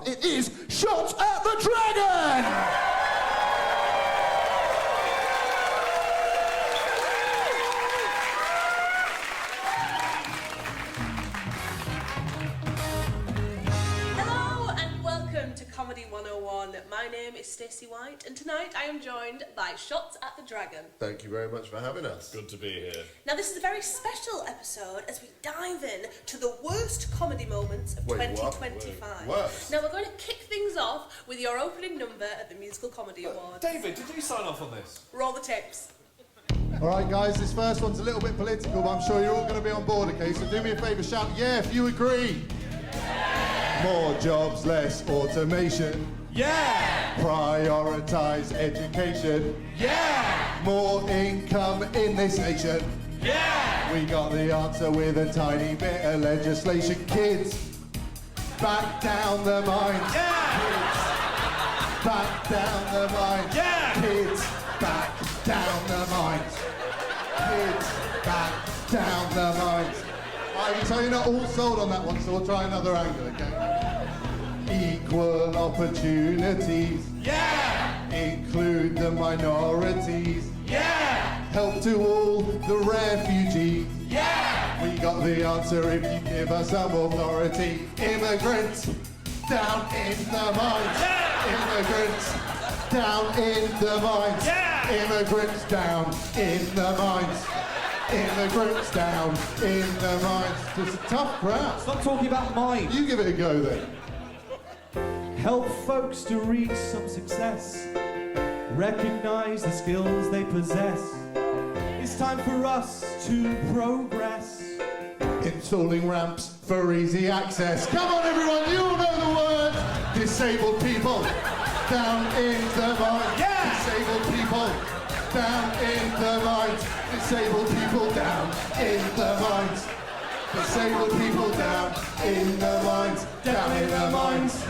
It is Shots at the Dragon! Comedy 101. My name is Stacey White, and tonight I am joined by Shots at the Dragon. Thank you very much for having us. Good to be here. Now, this is a very special episode as we dive in to the worst comedy moments of 2025. Worst? Now, we're going to kick things off with your opening number at the Musical Comedy Awards. David, did you sign off on this? Roll the tapes. All right, guys, this first one's a little bit political, but I'm sure you're all going to be on board, okay? So do me a favour, shout yeah if you agree. More jobs, less automation. Yeah! Prioritise education. Yeah! More income in this nation. Yeah! We got the answer with a tiny bit of legislation. Kids, back down the mines. Yeah! Kids, back down the mines. Yeah! Kids, back down the mines. Kids, back down the mines. I can tell you're not all sold on that one, so we'll try another angle, okay? Equal opportunities. Yeah! Include the minorities. Yeah! Help to all the refugees. Yeah! We got the answer if you give us some authority. Immigrants down in the mines. Yeah! Immigrants down in the mines. Yeah! Immigrants down in the mines. Immigrants down in the mines. It's a tough crowd. Stop talking about mine. You give it a go then. Help folks to reach some success. Recognize the skills they possess. It's time for us to progress. Installing ramps for easy access. Come on everyone, you all know the words. Disabled people down in the mines. Yeah! Disabled people down in the mines. Disabled people down in the mines. Disabled people down in the mines. Down in the mines.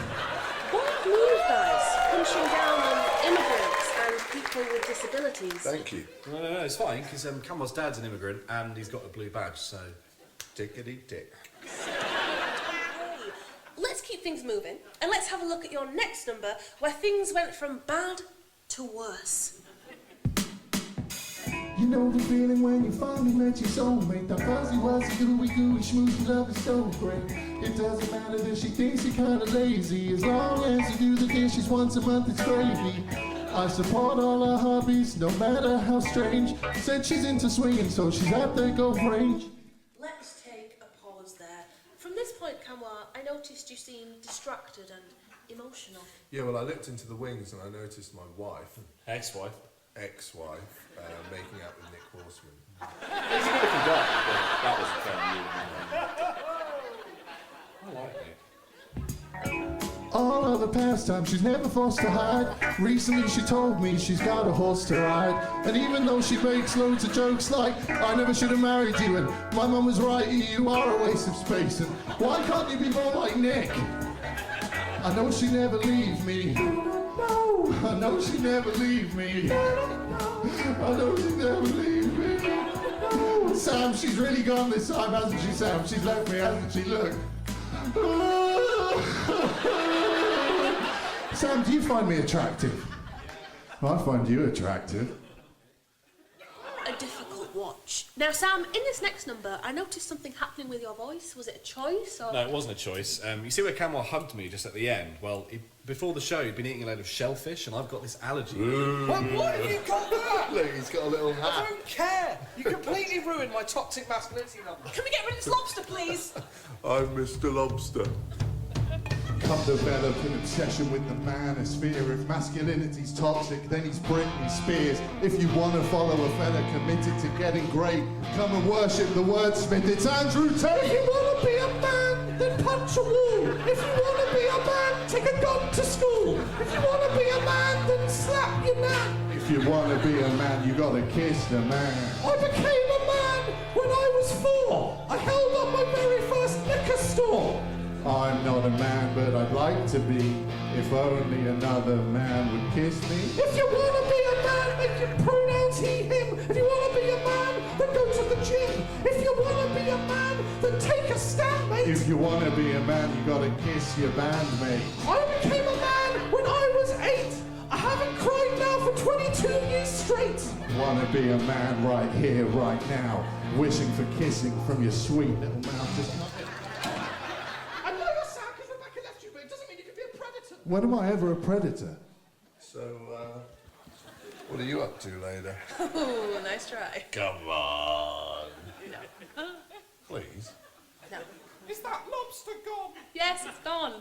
What move, guys? Punching down on immigrants and people with disabilities. Thank you. No, it's fine, because Camel's dad's an immigrant and he's got a blue badge, so dickety-dick. Hey, let's keep things moving, and let's have a look at your next number, where things went from bad to worse. You know the feeling when you finally met your soulmate. That fuzzy, wuzzy, gooey, schmoozy love is so great. It doesn't matter that she thinks you're kinda lazy. As long as you do the dishes once a month, it's gravy. I support all her hobbies, no matter how strange. Said she's into swinging, so she's at the golf range. Let's take a pause there. From this point, Kamwa, I noticed you seemed distracted and emotional. Yeah, well, I looked into the wings and I noticed my wife, Ex-wife. ex-wife, making out with Nick Horseman. He's a good-looking guy, but that was fairly... I like it. All other pastimes she's never forced to hide. Recently she told me she's got a horse to ride. And even though she makes loads of jokes like, I never should have married you, and my mum was right, you are a waste of space, and why can't you be more like Nick? I know she never leave me. I know she never leave me. I know she never leave me. Sam, she's really gone this time, hasn't she, Sam? She's left me, hasn't she? Look. Sam, do you find me attractive? I find you attractive. A difficult watch. Now, Sam, in this next number, I noticed something happening with your voice. Was it a choice, or...? No, it wasn't a choice. You see where Camel hugged me just at the end? Well, before the show, he'd been eating a load of shellfish, and I've got this allergy. Well, why have you got that? Look, he's got a little I hat. don't care. You completely ruined my toxic masculinity number. Can we get rid of this lobster, please? I'm Mr. Lobster. Come develop an obsession with the manosphere. If masculinity's toxic, then he's Britney Spears. If you want to follow a fella committed to getting great, come and worship the wordsmith. It's Andrew Tate. If you want to be a man, then punch a wall. If you want to be a man, take a gun to school. If you want to be a man, then slap your nan. If you want to be a man, you gotta kiss the man. I became a man when I was 4. I held up my very first liquor store. I'm not a man, but I'd like to be. If only another man would kiss me. If you want to be a man, make your pronouns he, him. If you want to be a man, then go to the the gym. If you wanna be a man, then take a stand, mate. If you wanna be a man, you gotta kiss your bandmate. I became a man when I was 8. I haven't cried now for 22 years straight. Wanna be a man right here, right now, wishing for kissing from your sweet little mouth. Just I know you're sad because Rebecca left you, but it doesn't mean you can be a predator. when am I ever a predator? So, what are you up to later? Ooh, nice try. Come on. No. Please. No. Is that lobster gone? Yes, it's gone.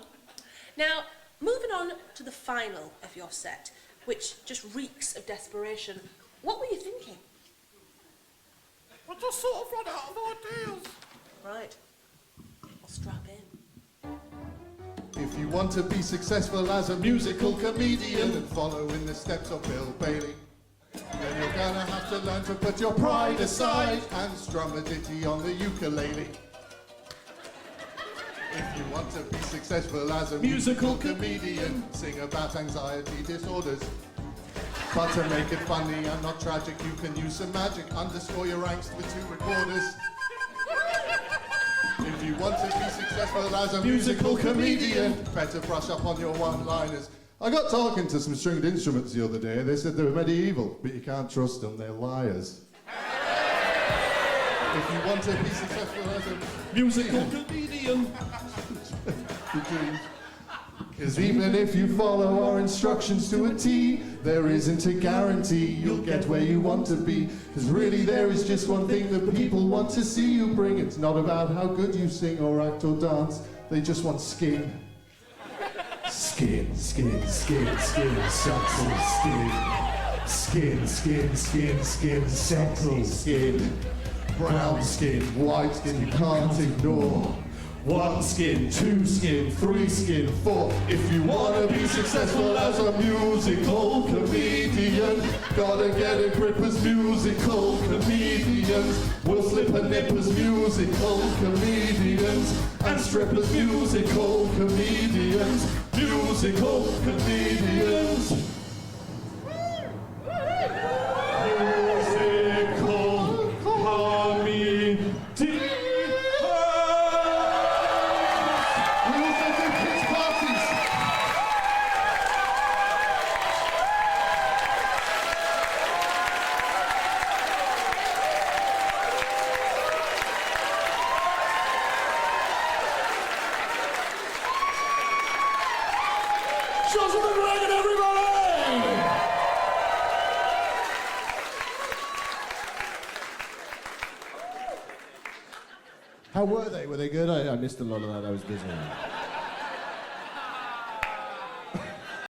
Now, moving on to the final of your set, which just reeks of desperation. What were you thinking? I just sort of run out of ideas. Right. I'll strap in. If you want to be successful as a musical comedian and follow in the steps of Bill Bailey, then you're gonna have to learn to put your pride aside and strum a ditty on the ukulele. If you want to be successful as a musical comedian, sing about anxiety disorders. But to make it funny and not tragic, you can use some magic, underscore your angst with 2 recorders. If you want to be successful as a musical comedian, better brush up on your one-liners. I got talking to some stringed instruments the other day. They said they were medieval, but you can't trust them, they're liars. If you want to be successful as a musical comedian, because even if you follow our instructions to a T, there isn't a guarantee you'll get where you want to be. Because really there is just one thing that people want to see you bring. It's not about how good you sing or act or dance. They just want skin. Skin, skin, skin, skin, sexy skin. Skin, skin, skin, skin, sexy skin. Brown skin, white skin, you can't ignore. 1 skin, 2 skin, 3 skin, 4. If you wanna be successful as a musical comedian, gotta get a grip as musical comedians. We'll slip a nip as musical comedians and strip as musical comedians. Musical comedians. Musical comedy. How were they? Were they good? I missed a lot of that. I was busy.